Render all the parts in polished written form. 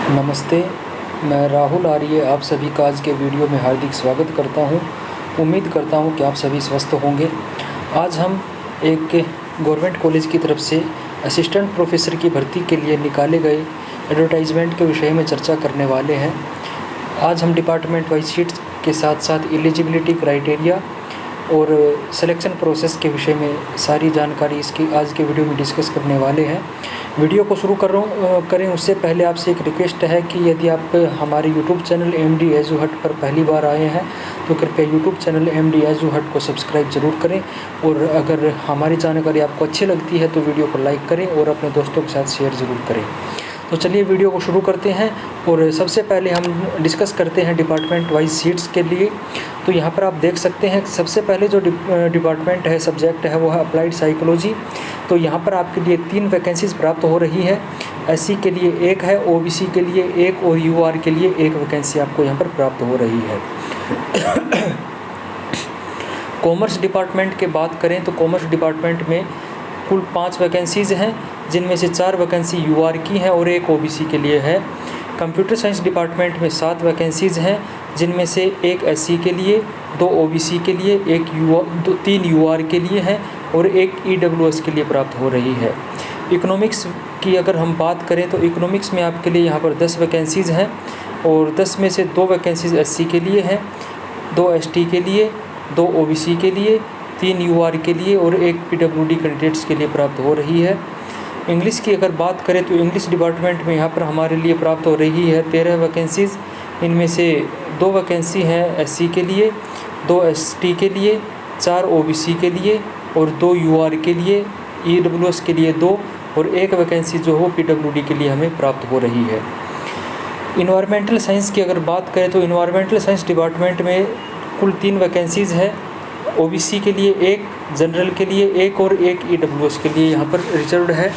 नमस्ते, मैं राहुल आर्य आप सभी का आज के वीडियो में हार्दिक स्वागत करता हूं। उम्मीद करता हूं कि आप सभी स्वस्थ होंगे। आज हम एक गवर्नमेंट कॉलेज की तरफ से असिस्टेंट प्रोफेसर की भर्ती के लिए निकाले गए एडवर्टाइजमेंट के विषय में चर्चा करने वाले हैं। आज हम डिपार्टमेंट वाइज शीट्स के साथ साथ एलिजिबिलिटी क्राइटेरिया और सिलेक्शन प्रोसेस के विषय में सारी जानकारी इसकी आज के वीडियो में डिस्कस करने वाले हैं। वीडियो को शुरू करें उससे पहले आपसे एक रिक्वेस्ट है कि यदि आप हमारे यूट्यूब चैनल एमडी एजू हट पर पहली बार आए हैं तो कृपया यूट्यूब चैनल एमडी एजू हट को सब्सक्राइब ज़रूर करें, और अगर हमारी जानकारी आपको अच्छी लगती है तो वीडियो को लाइक करें और अपने दोस्तों के साथ शेयर ज़रूर करें। तो चलिए वीडियो को शुरू करते हैं। और सबसे पहले हम डिस्कस करते हैं डिपार्टमेंट वाइज सीट्स के लिए। तो यहाँ पर आप देख सकते हैं सबसे पहले जो डिपार्टमेंट है, सब्जेक्ट है, वो है अप्लाइड साइकोलॉजी। तो यहाँ पर आपके लिए 3 वैकेंसीज़ प्राप्त हो रही है। एससी के लिए 1 है, ओबीसी के लिए 1 और यूआर के लिए 1 वैकेंसी आपको यहाँ पर प्राप्त हो रही है। कॉमर्स डिपार्टमेंट के बात करें तो कॉमर्स डिपार्टमेंट में कुल 5 वैकेंसीज़ हैं, जिनमें से 4 वैकेंसी यूआर की हैं और 1 ओबीसी के लिए है। कंप्यूटर साइंस डिपार्टमेंट में 7 वैकेंसीज़ हैं, जिनमें से 1 एससी के लिए, 2 ओबीसी के लिए, 3 यूआर के लिए हैं और 1 ईडब्ल्यूएस के लिए प्राप्त हो रही है। इकोनॉमिक्स की अगर हम बात करें तो इकोनॉमिक्स में आपके लिए यहाँ पर 10 वैकेंसीज़ हैं और 10 में से 2 वैकेंसीज़ एससी के लिए हैं, 2 एसटी के लिए, 2 ओबीसी के लिए, 3 यूआर के लिए और 1 पीडब्ल्यूडी कैंडिडेट्स के लिए प्राप्त हो रही है। इंग्लिश की अगर बात करें तो इंग्लिश डिपार्टमेंट में यहाँ पर हमारे लिए प्राप्त हो रही है 13 वैकेंसीज़। इनमें से 2 वैकेंसी हैं एससी के लिए, 2 एसटी के लिए, 4 ओबीसी के लिए और 2 यूआर के लिए, ईडब्ल्यूएस के लिए 2 और 1 वैकेंसी जो है वो पीडब्ल्यूडी के लिए हमें प्राप्त हो रही है। इन्वायरमेंटल साइंस की अगर बात करें तो इन्वायरमेंटल साइंस डिपार्टमेंट में कुल 3 वैकेंसीज़ है। ओबीसी के लिए 1, जनरल के लिए 1 और 1 ईडब्ल्यूएस के लिए यहाँ पर रिजर्व्ड है।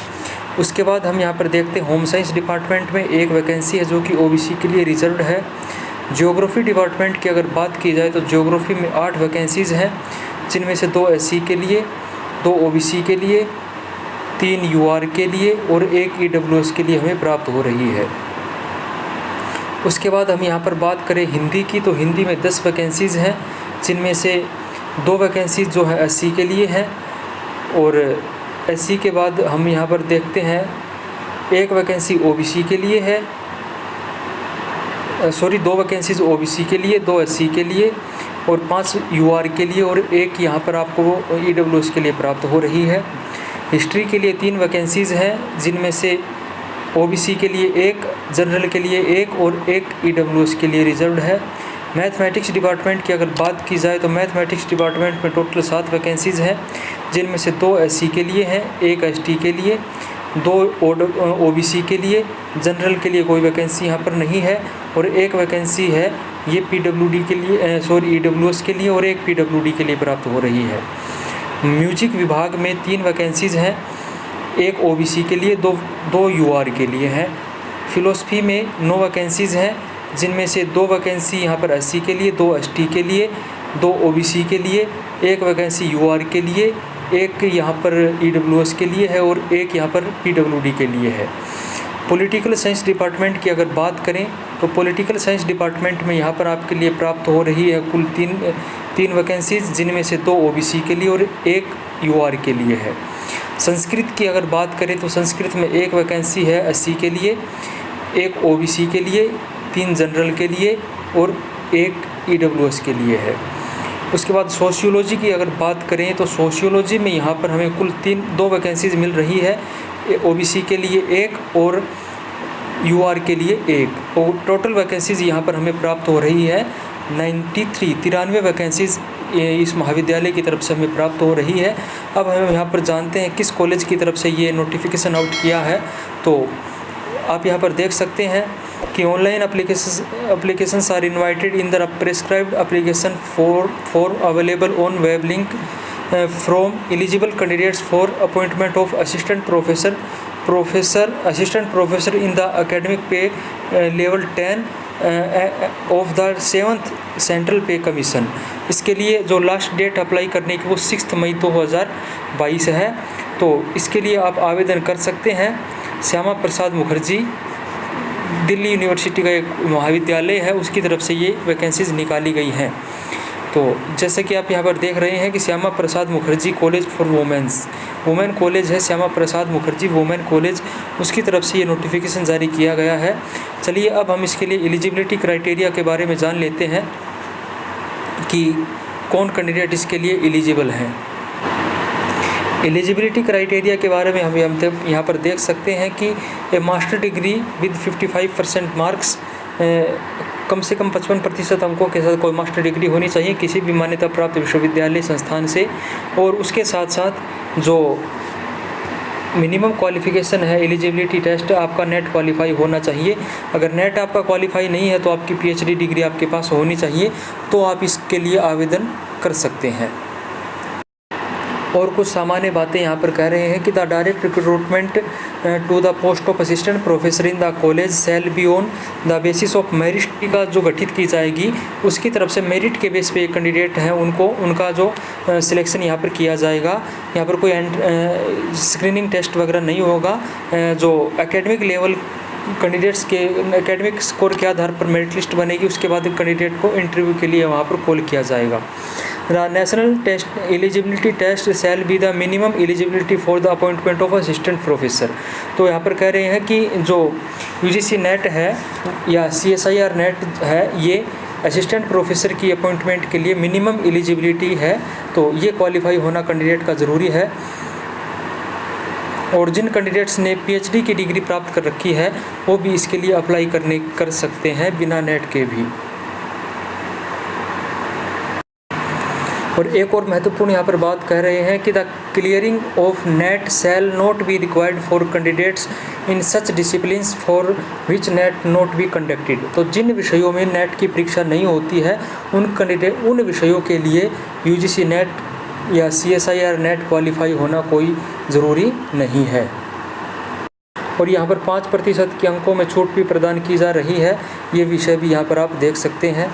उसके बाद हम यहाँ पर देखते हैं होम साइंस डिपार्टमेंट में 1 वैकेंसी है जो कि ओबीसी के लिए रिजर्व्ड है। ज्योग्राफी डिपार्टमेंट की अगर बात की जाए तो ज्योग्राफी में 8 वैकेंसीज़ हैं, जिनमें से 2 एससी के लिए, 2 ओबीसी के लिए, 3 यूआर के लिए और 1 ईडब्ल्यूएस के लिए हमें प्राप्त हो रही है। उसके बाद हम यहाँ पर बात करें हिंदी की तो हिंदी में 10 वैकेंसीज़ हैं, जिनमें से 2 वैकेंसी जो है एससी के लिए हैं और एससी के बाद हम यहाँ पर देखते हैं 1 वैकेंसी ओबीसी के लिए है, 2 वैकेंसीज ओबीसी के लिए, 2 एससी के लिए और 5 यूआर के लिए और 1 यहाँ पर आपको ईडब्ल्यूएस के लिए प्राप्त हो रही है। हिस्ट्री के लिए 3 वैकेंसीज़ हैं, जिनमें से ओबीसी के लिए 1, जनरल के लिए 1 और 1 ईडब्ल्यूएस के लिए रिजर्व्ड है। मैथमेटिक्स डिपार्टमेंट की अगर बात की जाए तो मैथमेटिक्स डिपार्टमेंट में टोटल 7 वैकेंसीज़ हैं, जिनमें से 2 एससी के लिए हैं, 1 एसटी के लिए, 2 ओबीसी के लिए, जनरल के लिए कोई वैकेंसी यहाँ पर नहीं है और 1 वैकेंसी है ये पीडब्ल्यूडी के लिए ईडब्ल्यूएस के लिए और 1 पीडब्ल्यूडी के लिए प्राप्त हो रही है। म्यूजिक विभाग में 3 वैकेंसीज़ हैं, 1 ओबीसी के लिए, 2 यूआर के लिए हैं। फिलोसफी में 9 वैकेंसीज़ हैं, जिनमें से 2 वैकेंसी यहाँ पर एससी के लिए, 2 एसटी के लिए, 2 ओबीसी के लिए, 1 वैकेंसी यूआर के लिए, 1 यहाँ पर ईडब्ल्यूएस के लिए है और 1 यहाँ पर पीडब्ल्यूडी के लिए है। पॉलिटिकल साइंस डिपार्टमेंट की अगर बात करें तो पॉलिटिकल साइंस डिपार्टमेंट में यहाँ पर आपके लिए प्राप्त हो रही है कुल 3 वैकेंसीज़, जिनमें से 2 ओबीसी के लिए और 1 यूआर के लिए है। संस्कृत की अगर बात करें तो संस्कृत में 1 वैकेंसी है एससी के लिए, 1 ओबीसी के लिए, 3 जनरल के लिए और 1 ईडब्ल्यूएस के लिए है। उसके बाद सोशियोलॉजी की अगर बात करें तो सोशियोलॉजी में यहाँ पर हमें कुल 2 वैकेंसीज़ मिल रही है, ओबीसी के लिए 1 और यूआर के लिए 1 और टोटल वैकेंसीज़ यहाँ पर हमें प्राप्त हो रही है 93 वैकेंसीज़ इस महाविद्यालय की तरफ से हमें प्राप्त हो रही है। अब हम यहाँ पर जानते हैं किस कॉलेज की तरफ से ये नोटिफिकेशन आउट किया है। तो आप यहाँ पर देख सकते हैं कि online applications are invited in the prescribed application for available on web link from eligible candidates for appointment of assistant professor in the academic pay level 10 of the 7th central pay commission. इसके लिए जो last date apply करने की वो 6 मई 2022 है। तो इसके लिए आप आवेदन कर सकते हैं। श्यामा प्रसाद मुखर्जी दिल्ली यूनिवर्सिटी का एक महाविद्यालय है, उसकी तरफ से ये वैकेंसीज़ निकाली गई हैं। तो जैसे कि आप यहाँ पर देख रहे हैं कि Shyama Prasad Mukherjee college for women college है, श्यामा प्रसाद मुखर्जी वुमेन कॉलेज, उसकी तरफ से ये नोटिफिकेशन जारी किया गया है। चलिए अब हम इसके लिए एलिजिबिलिटी क्राइटेरिया के बारे में जान लेते हैं कि कौन कैंडिडेट इसके लिए एलिजिबल हैं। एलिजिबिलिटी क्राइटेरिया के बारे में हम यहाँ पर देख सकते हैं कि ए मास्टर डिग्री विद 55% मार्क्स, कम से कम 55% अंकों के साथ कोई मास्टर डिग्री होनी चाहिए किसी भी मान्यता प्राप्त विश्वविद्यालय संस्थान से। और उसके साथ साथ जो मिनिमम क्वालिफ़िकेशन है, एलिजिबिलिटी टेस्ट आपका नेट क्वालिफाई होना चाहिए। अगर नेट आपका क्वालिफाई नहीं है तो आपकी PhD डिग्री आपके पास होनी चाहिए, तो आप इसके लिए आवेदन कर सकते हैं। और कुछ सामान्य बातें यहाँ पर कह रहे हैं कि the direct recruitment to the post of assistant professor in the college shall be on the basis of merit का जो गठित की जाएगी, उसकी तरफ से मेरिट के बेस पे कैंडिडेट हैं उनका जो सिलेक्शन यहाँ पर किया जाएगा। यहाँ पर कोई स्क्रीनिंग टेस्ट वगैरह नहीं होगा। जो एकेडमिक लेवल कैंडिडेट्स के एकेडमिक स्कोर के आधार पर मेरिट लिस्ट बनेगी, उसके बाद कैंडिडेट को इंटरव्यू के लिए वहाँ पर कॉल किया जाएगा। The national test eligibility test shall be the minimum eligibility for the appointment of assistant professor. तो यहाँ पर कह रहे हैं कि जो UGC नेट है या CSIR नेट है, ये असिस्टेंट प्रोफेसर की अपॉइंटमेंट के लिए मिनिमम एलिजिबिलिटी है, तो ये क्वालिफाई होना कैंडिडेट का ज़रूरी है। और जिन कैंडिडेट्स ने PhD की डिग्री प्राप्त कर रखी है वो भी इसके लिए अप्लाई कर सकते हैं बिना नेट के भी। और एक और महत्वपूर्ण यहाँ पर बात कह रहे हैं कि the clearing of net shall not be required for candidates in such disciplines for which net not be conducted. तो जिन विषयों में नेट की परीक्षा नहीं होती है उन विषयों के लिए UGC नेट या CSIR नेट क्वालिफाई होना कोई ज़रूरी नहीं है। और यहाँ पर 5% के अंकों में छूट भी प्रदान की जा रही है, ये विषय भी यहाँ पर आप देख सकते हैं।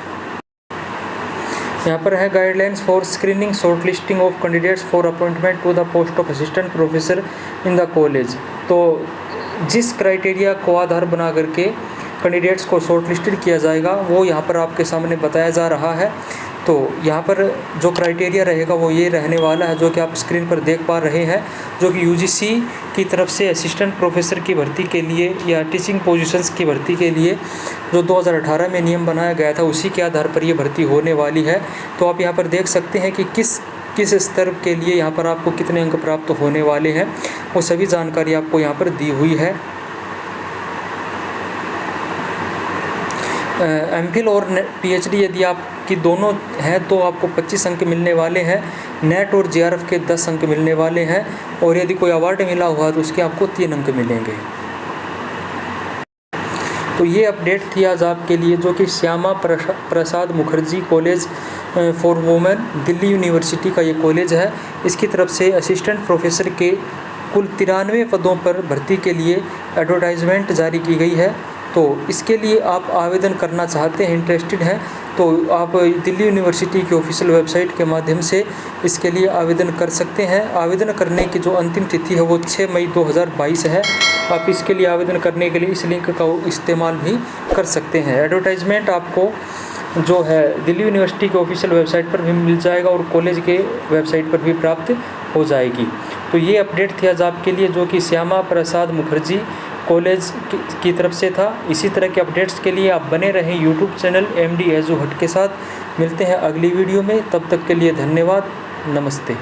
यहाँ पर है guidelines for screening shortlisting of candidates for appointment to the post of assistant professor in the college. तो जिस क्राइटेरिया को आधार बना करके कैंडिडेट्स को शॉर्ट लिस्टेड किया जाएगा वो यहाँ पर आपके सामने बताया जा रहा है। तो यहाँ पर जो क्राइटेरिया रहेगा वो ये रहने वाला है जो कि आप स्क्रीन पर देख पा रहे हैं, जो कि UGC की तरफ से असिस्टेंट प्रोफेसर की भर्ती के लिए या टीचिंग पोजीशंस की भर्ती के लिए जो 2018 में नियम बनाया गया था उसी के आधार पर ये भर्ती होने वाली है। तो आप यहाँ पर देख सकते हैं कि किस स्तर के लिए यहाँ पर आपको कितने अंक प्राप्त होने वाले हैं, वो सभी जानकारी आपको यहाँ पर दी हुई है। MPhil और PhD यदि आपकी दोनों हैं तो आपको 25 अंक मिलने वाले हैं, नेट और JRF के 10 अंक मिलने वाले हैं, और यदि कोई अवार्ड मिला हुआ तो उसके आपको 3 अंक मिलेंगे। तो ये अपडेट थी आज आपके लिए, जो कि Shyama Prasad Mukherjee college for women Delhi university का ये कॉलेज है। इसकी तरफ से असिस्टेंट प्रोफेसर के कुल 93 पदों पर भर्ती के लिए एडवर्टाइजमेंट जारी की गई है। तो इसके लिए आप आवेदन करना चाहते हैं, इंटरेस्टेड हैं, तो आप दिल्ली यूनिवर्सिटी की ऑफिशियल वेबसाइट के माध्यम से इसके लिए आवेदन कर सकते हैं। आवेदन करने की जो अंतिम तिथि है वो 6 मई 2022 है। आप इसके लिए आवेदन करने के लिए इस लिंक का इस्तेमाल भी कर सकते हैं। एडवर्टाइजमेंट आपको जो है दिल्ली यूनिवर्सिटी के ऑफिशियल वेबसाइट पर भी मिल जाएगा और कॉलेज के वेबसाइट पर भी प्राप्त हो जाएगी। तो ये अपडेट थी आज आपके लिए, जो कि श्यामा प्रसाद मुखर्जी कॉलेज की तरफ से था। इसी तरह के अपडेट्स के लिए आप बने रहें यूट्यूब चैनल MD एजू हट के साथ। मिलते हैं अगली वीडियो में, तब तक के लिए धन्यवाद, नमस्ते।